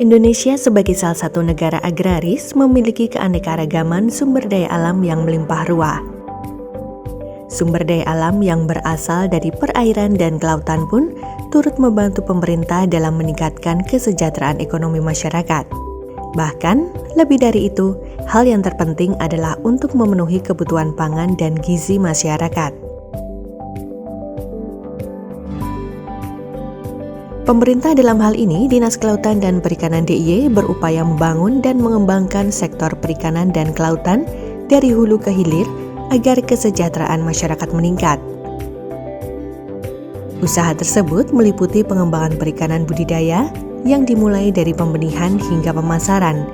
Indonesia sebagai salah satu negara agraris memiliki keanekaragaman sumber daya alam yang melimpah ruah. Sumber daya alam yang berasal dari perairan dan kelautan pun turut membantu pemerintah dalam meningkatkan kesejahteraan ekonomi masyarakat. Bahkan, lebih dari itu, hal yang terpenting adalah untuk memenuhi kebutuhan pangan dan gizi masyarakat. Pemerintah dalam hal ini, Dinas Kelautan dan Perikanan DIY berupaya membangun dan mengembangkan sektor perikanan dan kelautan dari hulu ke hilir agar kesejahteraan masyarakat meningkat. Usaha tersebut meliputi pengembangan perikanan budidaya yang dimulai dari pembenihan hingga pemasaran,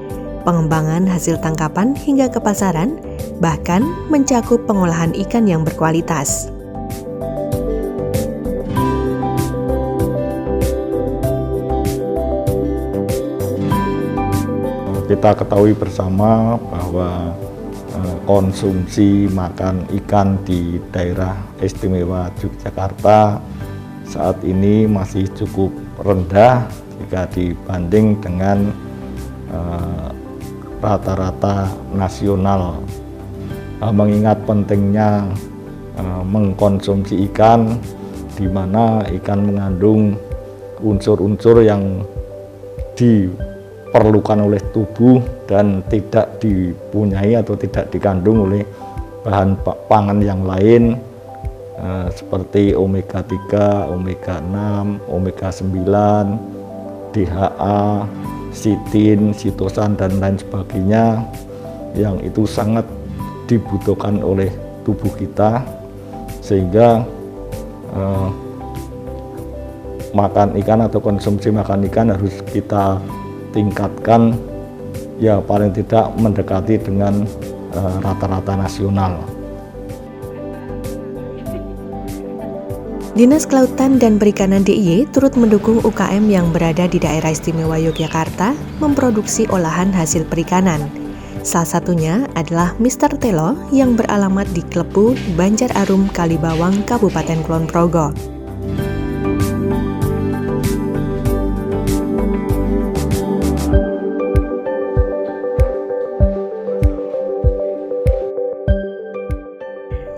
pengembangan hasil tangkapan hingga ke pasaran, bahkan mencakup pengolahan ikan yang berkualitas. Kita ketahui bersama bahwa konsumsi makan ikan di daerah istimewa Yogyakarta saat ini masih cukup rendah jika dibanding dengan rata-rata nasional. Mengingat pentingnya mengkonsumsi ikan, di mana ikan mengandung unsur-unsur yang diperlukan oleh tubuh dan tidak dipunyai atau tidak dikandung oleh bahan pangan yang lain seperti omega 3, omega 6, omega 9, DHA, sitin, sitosan dan lain sebagainya yang itu sangat dibutuhkan oleh tubuh kita, sehingga makan ikan atau konsumsi makan ikan harus kita tingkatkan, ya paling tidak mendekati dengan rata-rata nasional. Dinas Kelautan dan Perikanan DIY turut mendukung UKM yang berada di daerah istimewa Yogyakarta memproduksi olahan hasil perikanan. Salah satunya adalah Mr. Telo yang beralamat di Klepu, Banjar Arum, Kalibawang, Kabupaten Kulon Progo.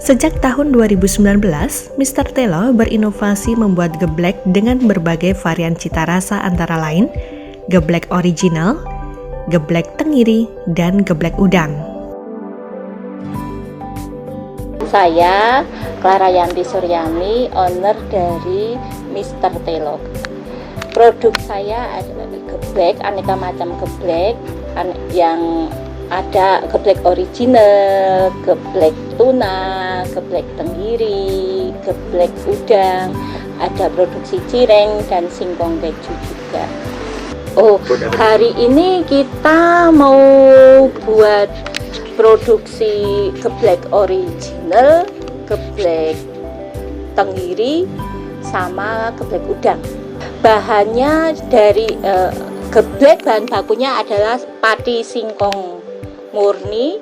Sejak tahun 2019, Mr. Telo berinovasi membuat geblek dengan berbagai varian cita rasa antara lain geblek original, geblek tenggiri, dan geblek udang. Saya Clara Yanti Suryani, owner dari Mr. Telo. Produk saya adalah geblek, aneka macam geblek yang ada geblek original, geblek tuna, geblek tenggiri, geblek udang, ada produksi cireng dan singkong keju juga. Hari ini kita mau buat produksi geblek original, geblek tenggiri, sama geblek udang. Bahannya dari geblek, bahan bakunya adalah padi singkong murni,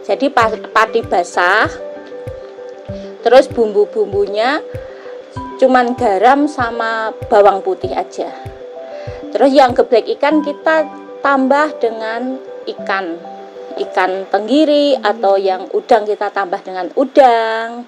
jadi padi basah. Terus bumbu-bumbunya cuman garam sama bawang putih aja. Terus yang geblek ikan kita tambah dengan ikan tenggiri, atau yang udang kita tambah dengan udang.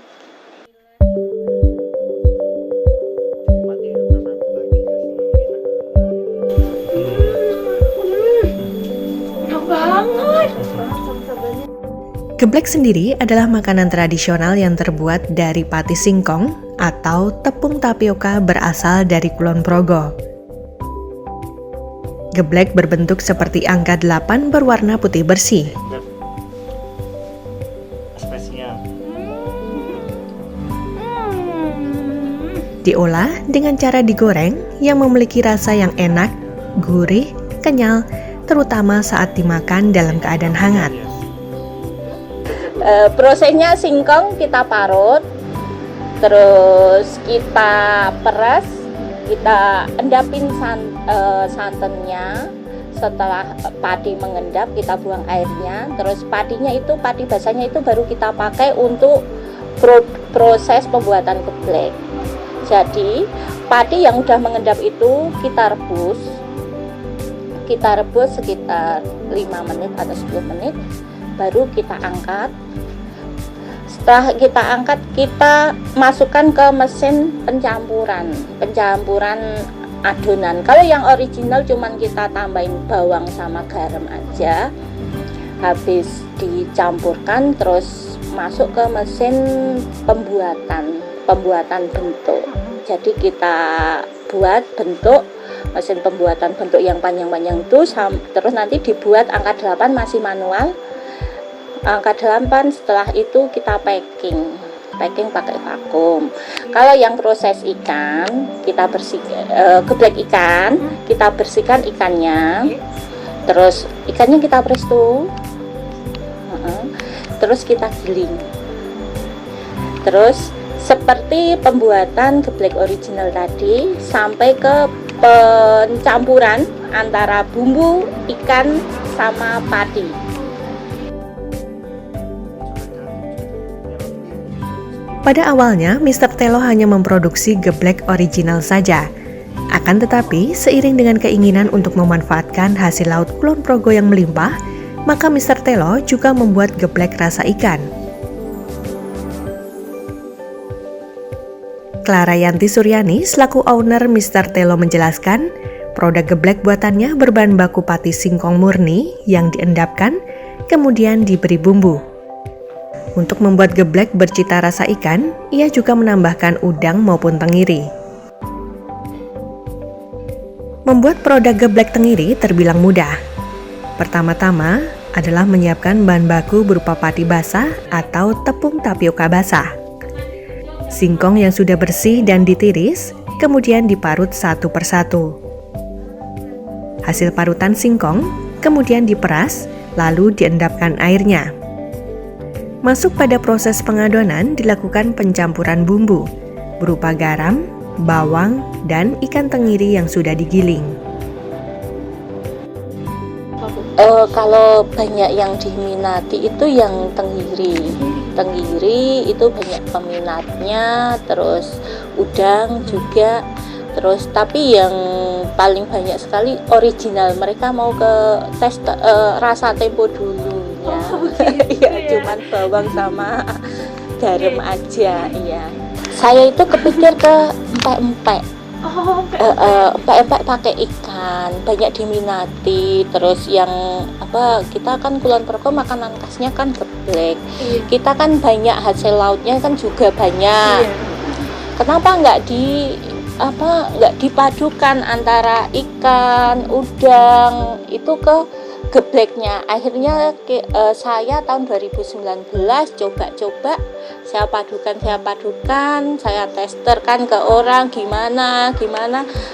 Geblek sendiri adalah makanan tradisional yang terbuat dari pati singkong atau tepung tapioka berasal dari Kulon Progo. Geblek berbentuk seperti angka 8 berwarna putih bersih. Diolah dengan cara digoreng yang memiliki rasa yang enak, gurih, kenyal, terutama saat dimakan dalam keadaan hangat. Prosesnya singkong kita parut, terus kita peras, kita endapin santannya. Setelah padi mengendap, kita buang airnya. Terus padinya itu, padi basahnya itu baru kita pakai untuk proses pembuatan geblek. Jadi padi yang udah mengendap itu kita rebus kita rebus sekitar 5 menit atau 10 menit, baru kita angkat. Setelah kita angkat, kita masukkan ke mesin pencampuran adonan. Kalau yang original cuman kita tambahin bawang sama garam aja, habis dicampurkan terus masuk ke mesin pembuatan bentuk. Jadi kita buat bentuk, mesin pembuatan bentuk yang panjang-panjang itu, terus nanti dibuat angka 8 masih manual. Angka 8 setelah itu kita packing pakai vakum. Kalau yang proses ikan, kita geblek ikan, kita bersihkan ikannya, terus ikannya kita presto, terus kita giling. Terus seperti pembuatan geblek original tadi, sampai ke pencampuran antara bumbu ikan sama padi. Pada awalnya, Mr. Telo hanya memproduksi geblek original saja. Akan tetapi, seiring dengan keinginan untuk memanfaatkan hasil laut Kulon Progo yang melimpah, maka Mr. Telo juga membuat geblek rasa ikan. Clara Yanti Suryani selaku owner Mr. Telo menjelaskan, produk geblek buatannya berbahan baku pati singkong murni yang diendapkan, kemudian diberi bumbu. Untuk membuat geblek bercita rasa ikan, ia juga menambahkan udang maupun tenggiri. Membuat produk geblek tenggiri terbilang mudah. Pertama-tama adalah menyiapkan bahan baku berupa pati basah atau tepung tapioka basah. Singkong yang sudah bersih dan ditiris, kemudian diparut satu persatu. Hasil parutan singkong kemudian diperas, lalu diendapkan airnya. Masuk pada proses pengadonan dilakukan pencampuran bumbu berupa garam, bawang, dan ikan tenggiri yang sudah digiling. Kalau banyak yang diminati itu yang tenggiri itu banyak peminatnya, terus udang juga, terus tapi yang paling banyak sekali original, mereka mau ke tes rasa tempo dulu. Iya, cuman bawang sama garam aja. Iya, saya itu kepikir ke empek-empek. Empek-empek pakai ikan banyak diminati. Terus yang kita kan Kulon Progo makanan khasnya kan geblek. Kita kan banyak hasil lautnya kan juga banyak. Kenapa nggak dipadukan antara ikan, udang itu ke gebleknya? Akhirnya saya tahun 2019 coba-coba, saya padukan, saya testerkan ke orang gimana,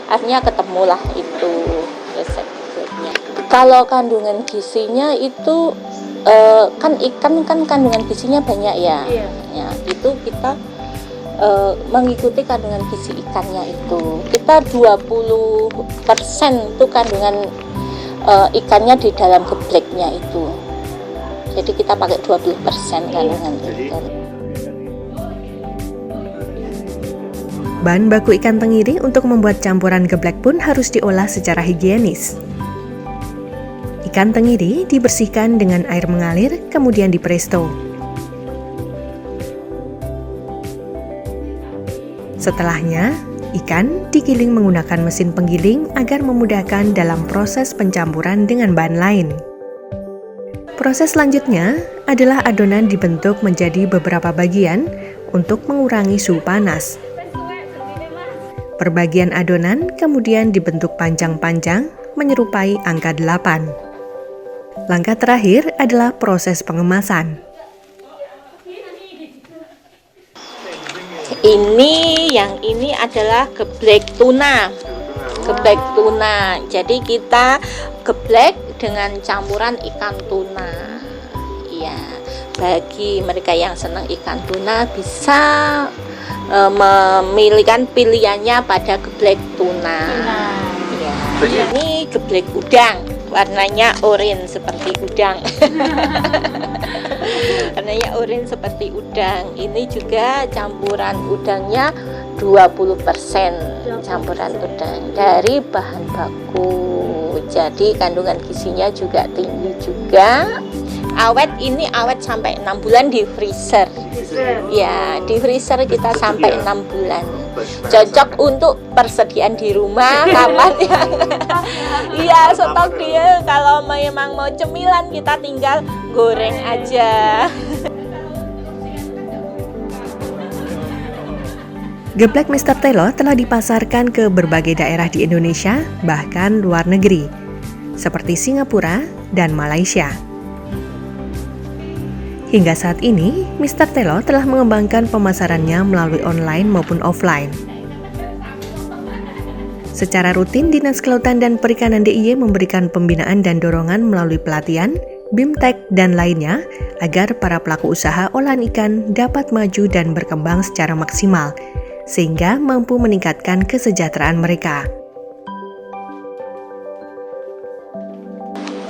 akhirnya ketemulah itu resep gebleknya. Kalau kandungan gizinya itu kan ikan kan kandungan gizinya banyak ya. Ya, itu kita mengikuti kandungan gizi ikannya itu. Kita 20% itu kandungan ikannya di dalam gebleknya itu. Jadi kita pakai 20% kandungan ikan. Bahan baku ikan tenggiri untuk membuat campuran geblek pun harus diolah secara higienis. Ikan tenggiri dibersihkan dengan air mengalir, kemudian dipresto. Setelahnya, ikan digiling menggunakan mesin penggiling agar memudahkan dalam proses pencampuran dengan bahan lain. Proses selanjutnya adalah adonan dibentuk menjadi beberapa bagian untuk mengurangi suhu panas. Perbagian adonan kemudian dibentuk panjang-panjang menyerupai angka 8. Langkah terakhir adalah proses pengemasan. Yang ini adalah geblek tuna. Jadi kita geblek dengan campuran ikan tuna. Ya, bagi mereka yang senang ikan tuna bisa memilihkan pilihannya pada geblek tuna. Ya, ini geblek udang, warnanya oranye seperti udang. Warnanya oranye seperti udang. Ini juga campuran udangnya 20% campuran udang dari bahan baku. jadi kandungan gizinya juga tinggi juga. Awet, ini awet sampai 6 bulan di freezer. Ya, di freezer kita sampai 6 bulan. Cocok untuk persediaan di rumah, kamar ya. Iya, stok dia. Kalau memang mau cemilan kita tinggal goreng aja. Geplek Mr. Telo telah dipasarkan ke berbagai daerah di Indonesia, bahkan luar negeri, seperti Singapura dan Malaysia. Hingga saat ini, Mr. Telo telah mengembangkan pemasarannya melalui online maupun offline. Secara rutin, Dinas Kelautan dan Perikanan DIY memberikan pembinaan dan dorongan melalui pelatihan, BIMTEK, dan lainnya agar para pelaku usaha olahan ikan dapat maju dan berkembang secara maksimal, sehingga mampu meningkatkan kesejahteraan mereka.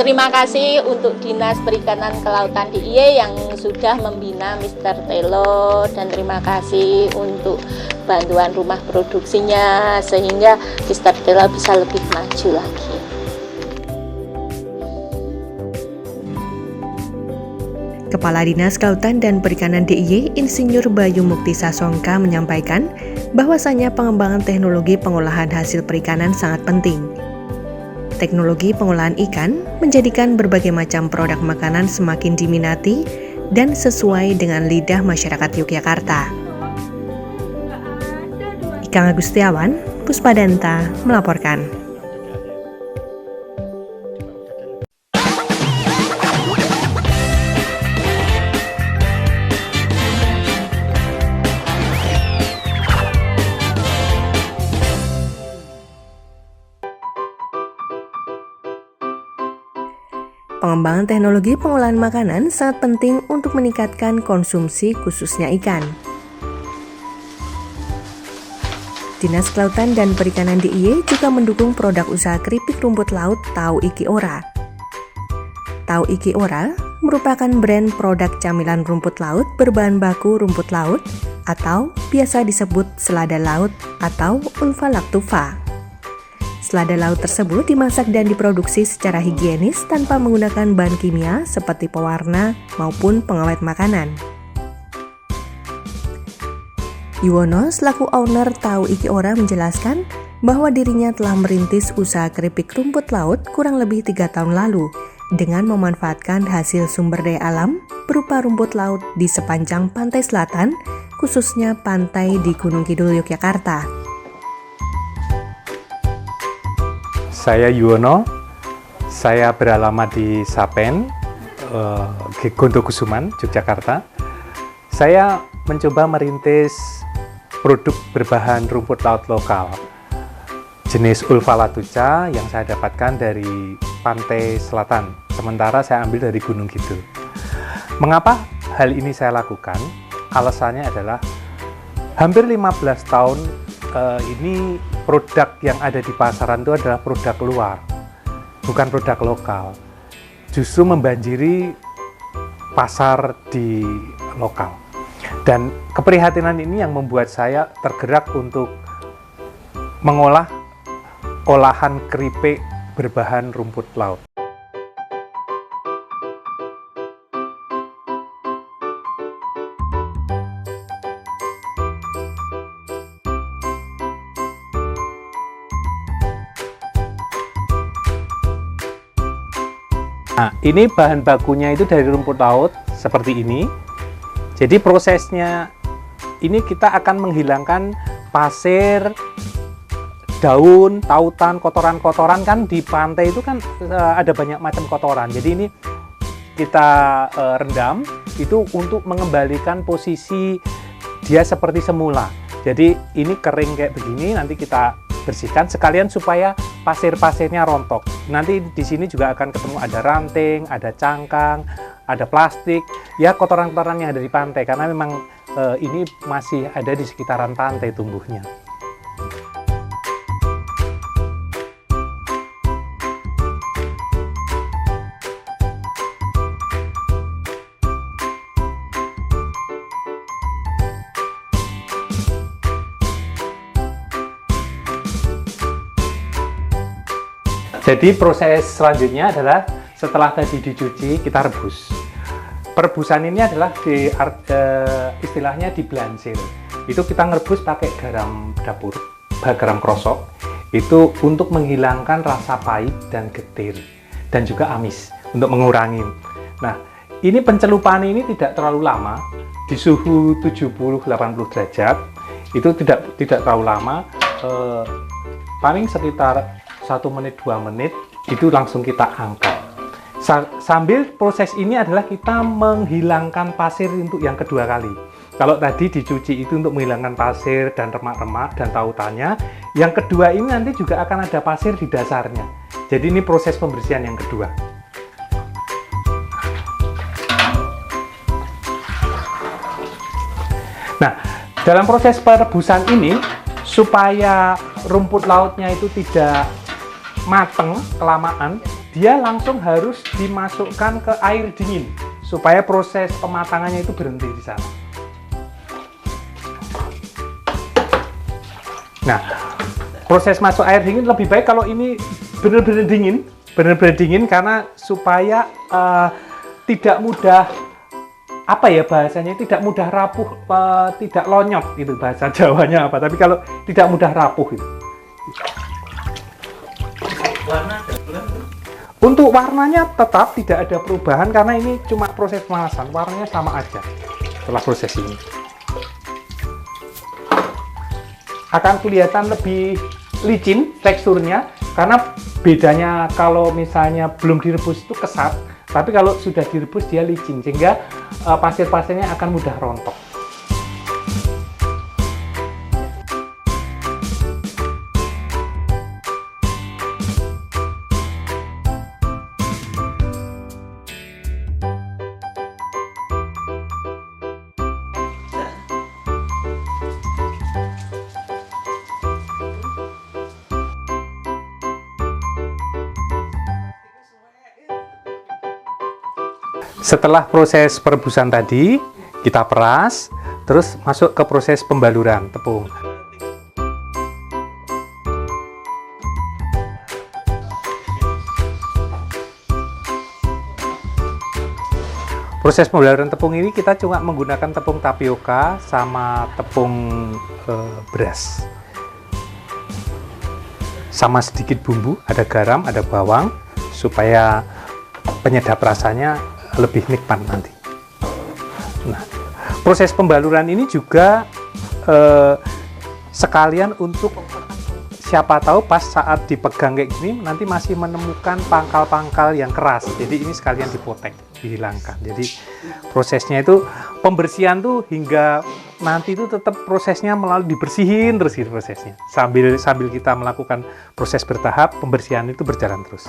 Terima kasih untuk Dinas Perikanan Kelautan DIY yang sudah membina Mr. Telo, dan terima kasih untuk bantuan rumah produksinya sehingga Mr. Telo bisa lebih maju lagi. Kepala Dinas Kelautan dan Perikanan DIY, Insinyur Bayu Mukti Sasongka menyampaikan bahwasanya pengembangan teknologi pengolahan hasil perikanan sangat penting. Teknologi pengolahan ikan menjadikan berbagai macam produk makanan semakin diminati dan sesuai dengan lidah masyarakat Yogyakarta. Ikang Agustiawan, Puspadanta melaporkan. Pengembangan teknologi pengolahan makanan sangat penting untuk meningkatkan konsumsi khususnya ikan. Dinas Kelautan dan Perikanan DIY juga mendukung produk usaha keripik rumput laut Tau Iki Ora. Tau Iki Ora merupakan brand produk camilan rumput laut berbahan baku rumput laut atau biasa disebut selada laut atau Ulva lactuva. Selada laut tersebut dimasak dan diproduksi secara higienis tanpa menggunakan bahan kimia seperti pewarna maupun pengawet makanan. Yuwono selaku owner Tau Iki Ora menjelaskan bahwa dirinya telah merintis usaha keripik rumput laut kurang lebih 3 tahun lalu dengan memanfaatkan hasil sumber daya alam berupa rumput laut di sepanjang pantai selatan, khususnya pantai di Gunung Kidul, Yogyakarta. Saya Yuwono, saya beralamat di Sapen, Gondokusuman, Yogyakarta. Saya mencoba merintis produk berbahan rumput laut lokal, jenis Ulva lactuva yang saya dapatkan dari pantai selatan, sementara saya ambil dari Gunung Kidul. Mengapa hal ini saya lakukan? Alasannya adalah hampir 15 tahun ini produk yang ada di pasaran itu adalah produk luar, bukan produk lokal. Justru membanjiri pasar di lokal. Dan keprihatinan ini yang membuat saya tergerak untuk mengolah olahan keripik berbahan rumput laut. Nah, ini bahan bakunya itu dari rumput laut seperti ini. Jadi prosesnya ini kita akan menghilangkan pasir, daun, tautan, kotoran-kotoran. Kan di pantai itu kan ada banyak macam kotoran. Jadi ini kita rendam itu untuk mengembalikan posisi dia seperti semula. Jadi ini kering kayak begini, nanti kita bersihkan sekalian supaya pasir-pasirnya rontok. Nanti di sini juga akan ketemu ada ranting, ada cangkang, ada plastik, ya kotoran-kotoran yang ada di pantai, karena memang ini masih ada di sekitaran pantai tumbuhnya. Jadi proses selanjutnya adalah setelah tadi dicuci, kita rebus. Perebusan ini adalah istilahnya diblansir. Itu kita ngerebus pakai garam dapur, garam krosok. Itu untuk menghilangkan rasa pahit dan getir, dan juga amis, untuk mengurangi. Nah, ini pencelupan ini tidak terlalu lama, di suhu 70-80 derajat, itu tidak terlalu lama, paling sekitar 1 menit 2 menit, itu langsung kita angkat. Sambil proses ini adalah kita menghilangkan pasir untuk yang kedua kali. Kalau tadi dicuci itu untuk menghilangkan pasir dan remak-remak dan tautannya, yang kedua ini nanti juga akan ada pasir di dasarnya. Jadi ini proses pembersihan yang kedua. Nah, dalam proses perebusan ini, supaya rumput lautnya itu tidak mateng kelamaan, dia langsung harus dimasukkan ke air dingin supaya proses pematangannya itu berhenti di sana. Nah, proses masuk air dingin lebih baik kalau ini benar-benar dingin karena supaya tidak mudah, apa ya bahasanya, tidak mudah rapuh, tidak lonyot itu bahasa Jawanya apa, tapi kalau tidak mudah rapuh itu. Untuk warnanya tetap tidak ada perubahan karena ini cuma proses pemanasan, warnanya sama aja setelah proses ini. Akan kelihatan lebih licin teksturnya karena bedanya kalau misalnya belum direbus itu kesat, tapi kalau sudah direbus dia licin sehingga pasir-pasirnya akan mudah rontok. Setelah proses perebusan tadi, kita peras, terus masuk ke proses pembaluran tepung. Proses pembaluran tepung ini kita cuma menggunakan tepung tapioka sama tepung beras. Sama sedikit bumbu, ada garam, ada bawang, supaya penyedap rasanya lebih nikmat nanti. Nah, proses pembaluran ini juga sekalian untuk siapa tahu pas saat dipegang kayak gini nanti masih menemukan pangkal-pangkal yang keras. Jadi ini sekalian dipotek, dihilangkan. Jadi prosesnya itu pembersihan tuh hingga nanti itu tetap prosesnya melalui dibersihin terus gitu prosesnya. Sambil kita melakukan proses bertahap, pembersihan itu berjalan terus.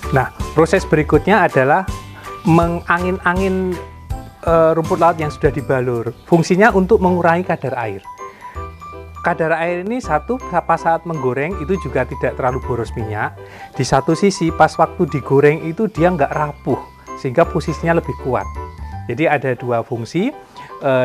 Nah, proses berikutnya adalah mengangin-angin rumput laut yang sudah dibalur. Fungsinya untuk mengurangi kadar air. Kadar air ini satu, pas saat menggoreng itu juga tidak terlalu boros minyak. Di satu sisi, pas waktu digoreng itu dia nggak rapuh, sehingga posisinya lebih kuat. Jadi ada dua fungsi,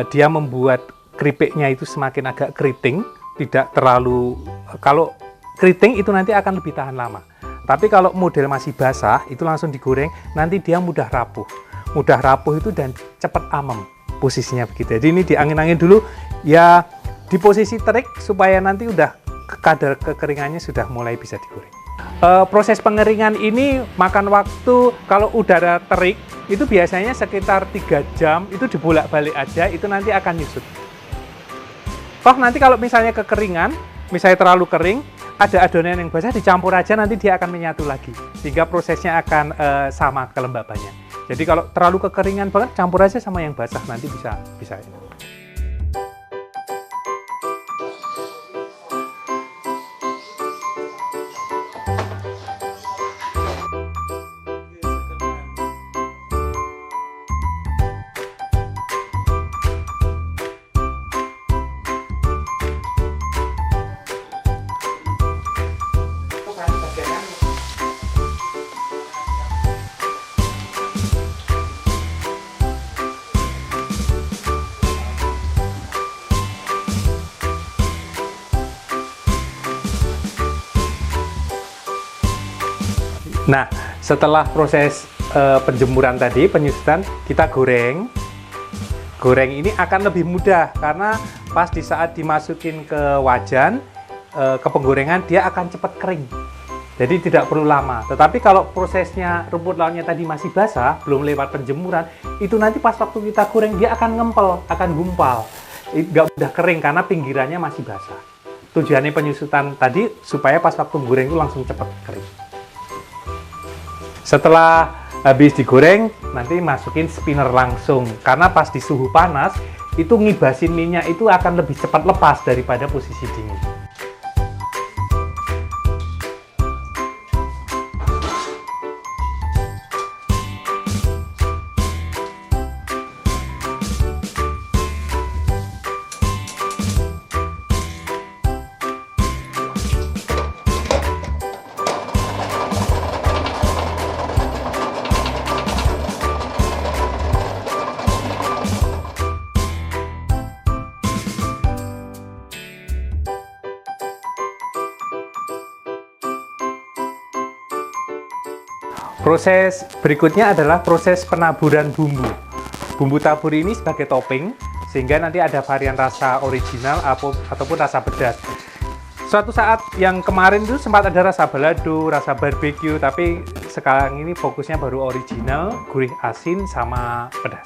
dia membuat keripiknya itu semakin agak keriting, tidak terlalu, kalau keriting itu nanti akan lebih tahan lama. Tapi kalau model masih basah, itu langsung digoreng, nanti dia mudah rapuh. Mudah rapuh itu dan cepat amem, posisinya begitu. Jadi ini diangin-angin dulu, ya di posisi terik, supaya nanti udah kadar kekeringannya sudah mulai bisa digoreng. Proses pengeringan ini makan waktu, kalau udara terik, itu biasanya sekitar 3 jam, itu dibolak-balik aja, itu nanti akan nyusut. Toh nanti kalau misalnya kekeringan, misalnya terlalu kering, ada adonan yang basah dicampur aja nanti dia akan menyatu lagi sehingga prosesnya akan sama kelembabannya. Jadi kalau terlalu kekeringan banget campur aja sama yang basah nanti bisa. Nah, setelah proses penjemuran tadi, penyusutan, kita goreng. Goreng ini akan lebih mudah karena pas di saat dimasukin ke wajan, ke penggorengan dia akan cepat kering. Jadi tidak perlu lama. Tetapi kalau prosesnya rumput lautnya tadi masih basah, belum lewat penjemuran, itu nanti pas waktu kita goreng dia akan ngempel, akan gumpal. Nggak mudah kering karena pinggirannya masih basah. Tujuannya penyusutan tadi supaya pas waktu goreng itu langsung cepat kering. Setelah habis digoreng, nanti masukin spinner langsung. Karena pas di suhu panas, itu ngibasin minyak itu akan lebih cepat lepas daripada posisi dingin. Proses berikutnya adalah proses penaburan bumbu. Bumbu tabur ini sebagai topping, sehingga nanti ada varian rasa original ataupun rasa pedas. Suatu saat yang kemarin itu sempat ada rasa balado, rasa barbecue, tapi sekarang ini fokusnya baru original, gurih asin sama pedas.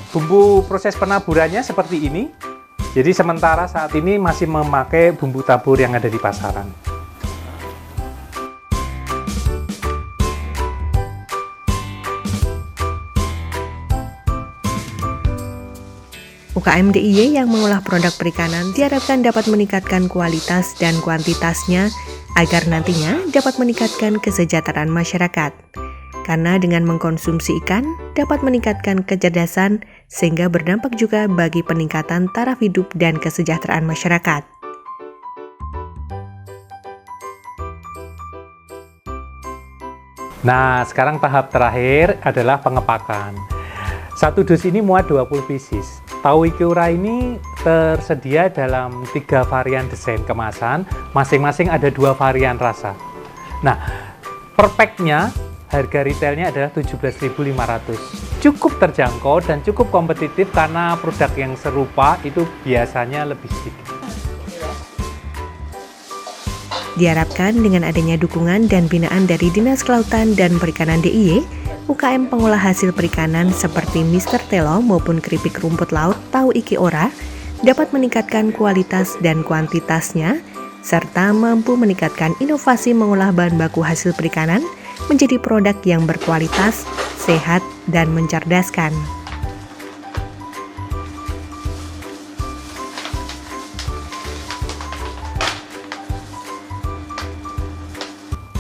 Bumbu proses penaburannya seperti ini. Jadi sementara saat ini masih memakai bumbu tabur yang ada di pasaran. UKM DIY yang mengolah produk perikanan diharapkan dapat meningkatkan kualitas dan kuantitasnya agar nantinya dapat meningkatkan kesejahteraan masyarakat. Karena dengan mengkonsumsi ikan dapat meningkatkan kecerdasan sehingga berdampak juga bagi peningkatan taraf hidup dan kesejahteraan masyarakat. Nah, sekarang tahap terakhir adalah pengepakan. Satu dus ini muat 20 pieces. Tahu Iki-Ora ini tersedia dalam 3 varian desain kemasan, masing-masing ada 2 varian rasa. Nah, per pack-nya harga retailnya adalah 17.500. Cukup terjangkau dan cukup kompetitif karena produk yang serupa itu biasanya lebih sedikit. Diharapkan dengan adanya dukungan dan binaan dari Dinas Kelautan dan Perikanan DIY, UKM pengolah hasil perikanan seperti Mr. Telo maupun keripik rumput laut Tahu Iki-Ora dapat meningkatkan kualitas dan kuantitasnya, serta mampu meningkatkan inovasi mengolah bahan baku hasil perikanan menjadi produk yang berkualitas, sehat, dan mencerdaskan.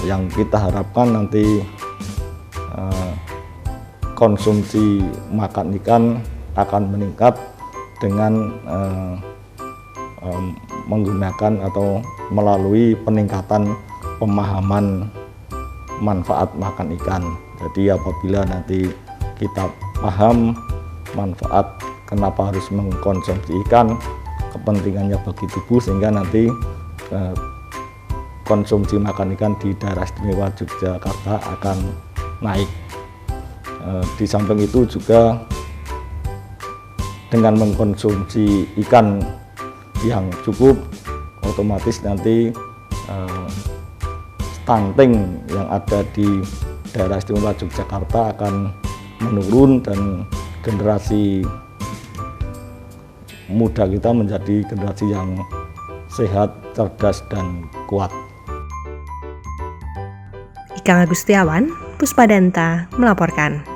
Yang kita harapkan nanti konsumsi makan ikan akan meningkat dengan menggunakan atau melalui peningkatan pemahaman manfaat makan ikan. Jadi apabila nanti kita paham manfaat kenapa harus mengkonsumsi ikan, kepentingannya bagi tubuh, sehingga nanti konsumsi makan ikan di daerah istimewa Yogyakarta akan naik. Di samping itu juga dengan mengkonsumsi ikan yang cukup, otomatis nanti stunting yang ada di daerah istimewa Yogyakarta akan menurun dan generasi muda kita menjadi generasi yang sehat, cerdas, dan kuat. Ikang Agustiawan, Puspadanta melaporkan.